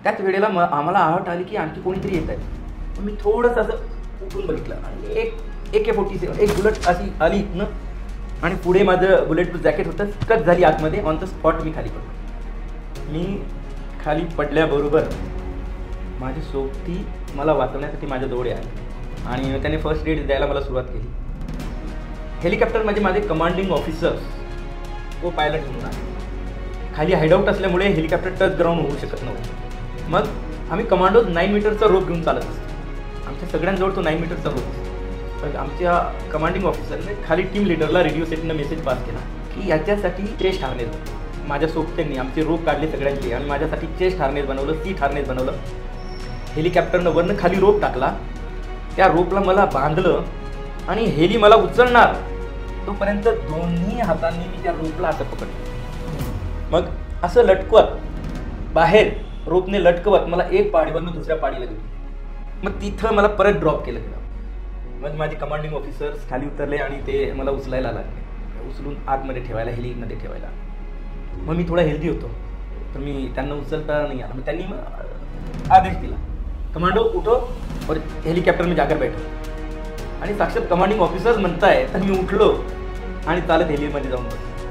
त्याच वेळेला आम्हाला आहट आली की आणखी कोणीतरी येत आहे. मग मी थोडंसं असं उठून बघितलं आणि एक AK-47 एक बुलेट अशी आली इथनं आणि पुढे माझं बुलेट प्रूफ जॅकेट होतं. कट झाली आतमध्ये. ऑन द स्पॉट मी खाली पडलो. मी खाली पडल्याबरोबर माझी सोबती मला वाचवण्यासाठी माझ्याजवळ आली आणि त्याने फर्स्ट एड द्यायला मला सुरुवात केली. हेलिकॉप्टर म्हणजे माझे कमांडिंग ऑफिसर्स तो पायलट म्हणून आहे. खाली हायडआउट असल्यामुळे हेलिकॉप्टर टच ग्राउंड होऊ शकत नव्हतं. मग आम्ही कमांडो 9 मीटरचा रोप घेऊन चालत असतो. आमच्या सगळ्यांजवळ तो 9 मीटरचा रोप असतो. पण आमच्या कमांडिंग ऑफिसरने खाली टीम लिडरला रेडिओ सेटनं मेसेज पास केला की याच्यासाठी चेस्ट हार्नेस. माझ्या सोबत्यांनी आमचे रोप काढले सगळ्यांचे आणि माझ्यासाठी चेस्ट हार्नेस बनवलं, सीट हार्नेस बनवलं. हेलिकॉप्टरनं वरनं खाली रोप टाकला. त्या रोपला मला बांधलं आणि हेली मला उचलणार तोपर्यंत दोन्ही हातांनी मी त्या रोपला असं पकडलं. मग असं लटकवत बाहेर रोपने लटकवत मला एक पाडीवरनं दुसऱ्या पाडीला गेली. मग तिथं मला परत ड्रॉप केलं गेलं. मग माझे कमांडिंग ऑफिसर्स खाली उतरले आणि ते मला उचलायला लागले. उचलून आतमध्ये ठेवायला, हेलीमध्ये ठेवायला. मग मी थोडा हेल्दी होतो तर मी त्यांना उचलता नाही आला. मग त्यांनी मग आदेश दिला, कमांडो उठो और हेलिकॉप्टर में जाकर बैठो. आणि साक्षात कमांडिंग ऑफिसर्स म्हणताय तर मी उठलो आणि चालत हेलीमध्ये जाऊन बसलो.